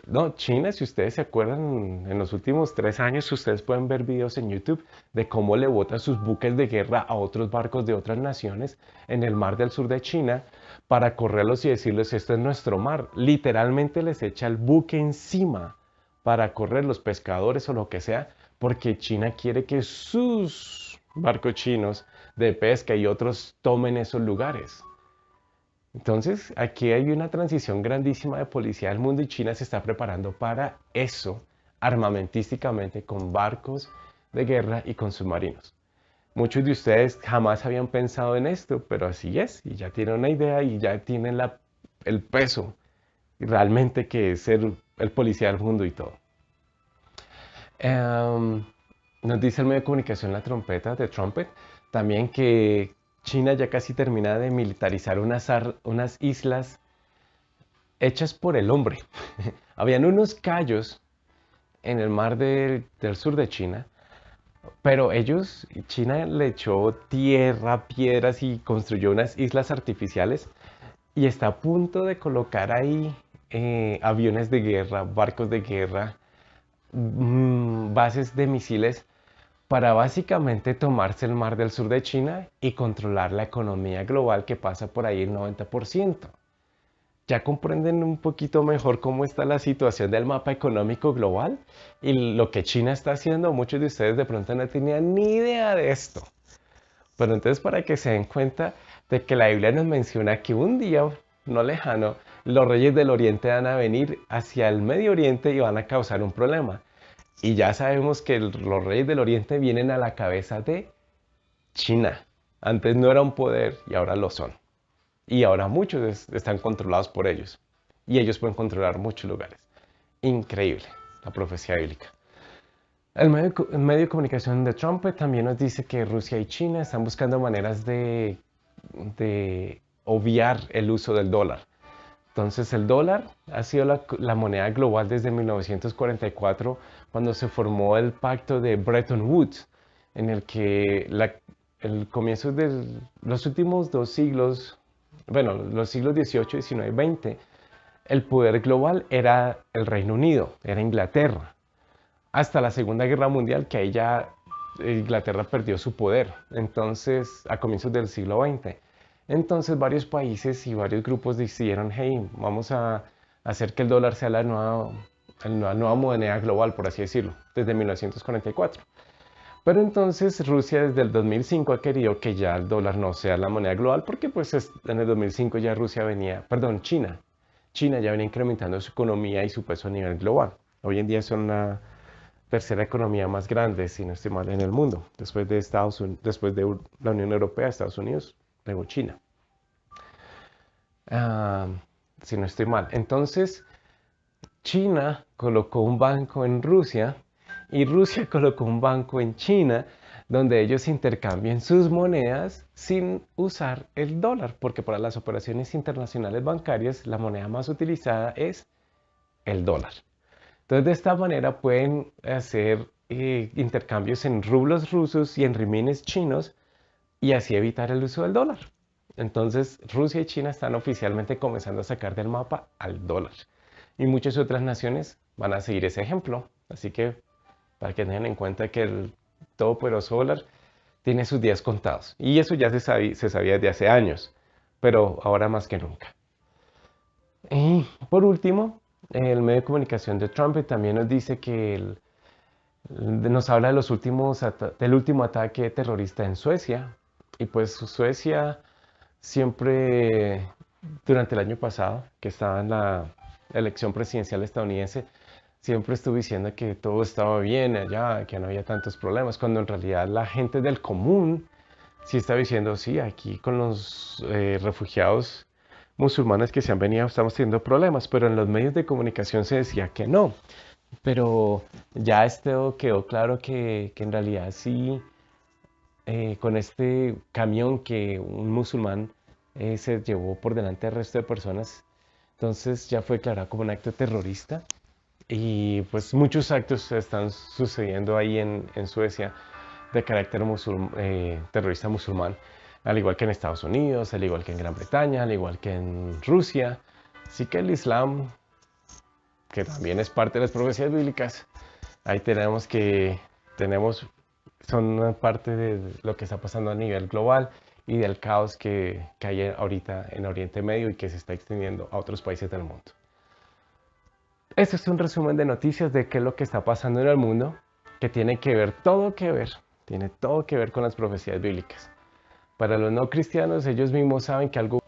no, China, si ustedes se acuerdan, en los últimos 3 años, ustedes pueden ver videos en YouTube de cómo le bota sus buques de guerra a otros barcos de otras naciones en el mar del sur de China para correrlos y decirles, esto es nuestro mar. Literalmente les echa el buque encima para correr los pescadores o lo que sea, porque China quiere que sus barcos chinos de pesca y otros tomen esos lugares. Entonces, aquí hay una transición grandísima de policía del mundo y China se está preparando para eso armamentísticamente con barcos de guerra y con submarinos. Muchos de ustedes jamás habían pensado en esto, pero así es, y ya tienen una idea y ya tienen el peso realmente que es ser el policía del mundo y todo. Nos dice el medio de comunicación La Trompeta, de Trumpet, también que China ya casi termina de militarizar unas islas hechas por el hombre. Habían unos cayos en el mar del sur de China, pero China le echó tierra, piedras y construyó unas islas artificiales y está a punto de colocar ahí aviones de guerra, barcos de guerra, bases de misiles para básicamente tomarse el mar del sur de China y controlar la economía global que pasa por ahí el 90%. Ya comprenden un poquito mejor cómo está la situación del mapa económico global y lo que China está haciendo. Muchos de ustedes de pronto no tenían ni idea de esto. Pero entonces para que se den cuenta de que la Biblia nos menciona que un día no lejano, los reyes del oriente van a venir hacia el Medio Oriente y van a causar un problema. Y ya sabemos que los reyes del oriente vienen a la cabeza de China. Antes no era un poder y ahora lo son. Y ahora muchos están controlados por ellos. Y ellos pueden controlar muchos lugares. Increíble la profecía bíblica. El medio de comunicación de Trump también nos dice que Rusia y China están buscando maneras de obviar el uso del dólar. Entonces el dólar ha sido la moneda global desde 1944, cuando se formó el pacto de Bretton Woods, en el que el comienzo de los últimos dos siglos, bueno, los siglos XVIII, XIX y XX, el poder global era el Reino Unido, era Inglaterra, hasta la Segunda Guerra Mundial, que ahí ya Inglaterra perdió su poder, entonces a comienzos del siglo XX. Entonces varios países y varios grupos decidieron, hey, vamos a hacer que el dólar sea la nueva moneda global, por así decirlo, desde 1944. Pero entonces Rusia desde el 2005 ha querido que ya el dólar no sea la moneda global, porque pues en el 2005 ya China ya venía incrementando su economía y su peso a nivel global. Hoy en día son la tercera economía más grande, si no estoy mal, en el mundo, después de la Unión Europea, Estados Unidos, luego China. Ah, si no estoy mal. Entonces, China colocó un banco en Rusia y Rusia colocó un banco en China donde ellos intercambian sus monedas sin usar el dólar, porque para las operaciones internacionales bancarias la moneda más utilizada es el dólar. Entonces, de esta manera pueden hacer intercambios en rublos rusos y en remines chinos y así evitar el uso del dólar. Entonces, Rusia y China están oficialmente comenzando a sacar del mapa al dólar. Y muchas otras naciones van a seguir ese ejemplo. Así que, para que tengan en cuenta que el todopoderoso dólar tiene sus días contados. Y eso ya se sabía desde hace años, pero ahora más que nunca. Y por último, el medio de comunicación de Trump también nos dice que nos habla de del último ataque terrorista en Suecia. Y pues Suecia siempre, durante el año pasado, que estaba en la elección presidencial estadounidense, siempre estuvo diciendo que todo estaba bien allá, que no había tantos problemas, cuando en realidad la gente del común sí está diciendo, sí, aquí con los refugiados musulmanes que se han venido estamos teniendo problemas, pero en los medios de comunicación se decía que no. Pero ya esto quedó claro que en realidad sí, con este camión que un musulmán se llevó por delante del resto de personas, entonces ya fue declarado como un acto terrorista y pues muchos actos están sucediendo ahí en Suecia de carácter terrorista musulmán, al igual que en Estados Unidos, al igual que en Gran Bretaña, al igual que en Rusia. Así que el Islam, que también es parte de las profecías bíblicas, ahí tenemos, son una parte de lo que está pasando a nivel global y del caos que hay ahorita en Oriente Medio y que se está extendiendo a otros países del mundo. Este es un resumen de noticias de qué es lo que está pasando en el mundo, que tiene tiene todo que ver con las profecías bíblicas. Para los no cristianos, ellos mismos saben que algo,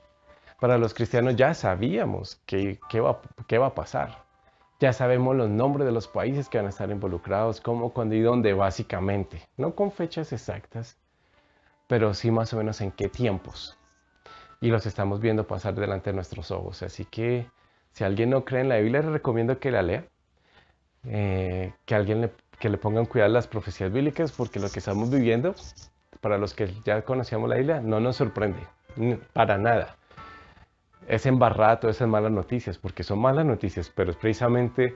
para los cristianos ya sabíamos qué va a pasar. Ya sabemos los nombres de los países que van a estar involucrados, cómo, cuándo y dónde, básicamente. No con fechas exactas, pero sí más o menos en qué tiempos. Y los estamos viendo pasar delante de nuestros ojos. Así que si alguien no cree en la Biblia, les recomiendo que la lea. Que le pongan cuidado a las profecías bíblicas, porque lo que estamos viviendo, para los que ya conocíamos la Biblia, no nos sorprende, para nada. Es embarrada todas esas malas noticias, porque son malas noticias, pero es precisamente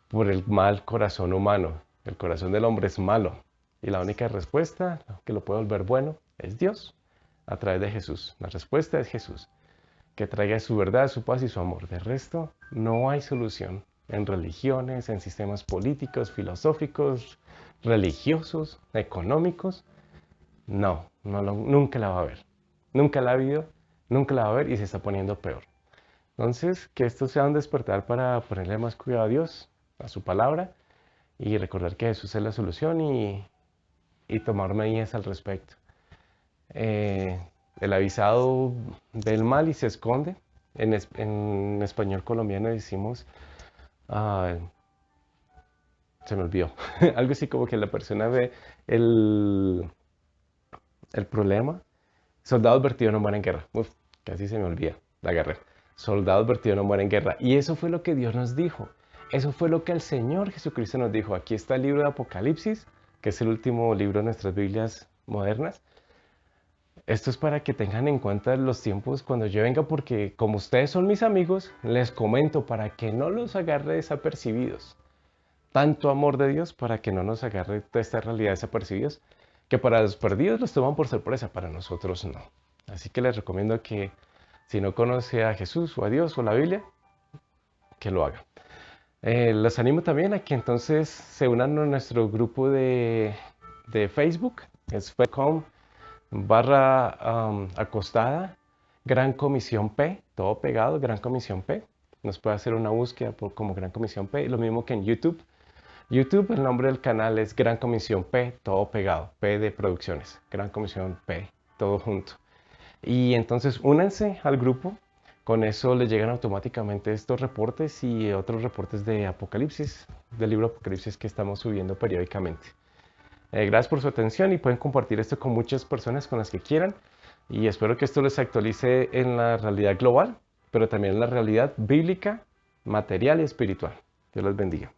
por el mal corazón humano. El corazón del hombre es malo. Y la única respuesta que lo puede volver bueno es Dios, a través de Jesús. La respuesta es Jesús, que traiga su verdad, su paz y su amor. De resto, no hay solución en religiones, en sistemas políticos, filosóficos, religiosos, económicos. No, nunca la va a haber. Nunca la ha habido, nunca la va a haber y se está poniendo peor. Entonces, que esto sea un despertar para ponerle más cuidado a Dios, a su palabra, y recordar que Jesús es la solución y tomar medidas al respecto. El avisado ve el mal y se esconde. En español colombiano decimos, ah, se me olvidó, algo así como que la persona ve el, el problema. Soldado advertido no muere en guerra. Uf, casi se me olvida la guerra. Soldado advertido no muere en guerra. Y eso fue lo que Dios nos dijo. Eso fue lo que el Señor Jesucristo nos dijo. Aquí está el libro de Apocalipsis, que es el último libro de nuestras Biblias modernas. Esto es para que tengan en cuenta los tiempos cuando yo venga, porque como ustedes son mis amigos, les comento para que no los agarre desapercibidos. Tanto amor de Dios para que no nos agarre toda esta realidad desapercibidos, que para los perdidos los toman por sorpresa, para nosotros no. Así que les recomiendo que si no conoce a Jesús o a Dios o la Biblia, que lo haga. Los animo también a que entonces se unan a nuestro grupo de Facebook, es facebook.com/acostada Gran Comisión P, todo pegado, Gran Comisión P. Nos puede hacer una búsqueda como Gran Comisión P, lo mismo que en YouTube. YouTube, el nombre del canal es Gran Comisión P, todo pegado, P de producciones, Gran Comisión P, todo junto. Y entonces únanse al grupo, con eso les llegan automáticamente estos reportes y otros reportes de Apocalipsis, del libro Apocalipsis que estamos subiendo periódicamente. Gracias por su atención y pueden compartir esto con muchas personas con las que quieran. Y espero que esto les actualice en la realidad global, pero también en la realidad bíblica, material y espiritual. Dios los bendiga.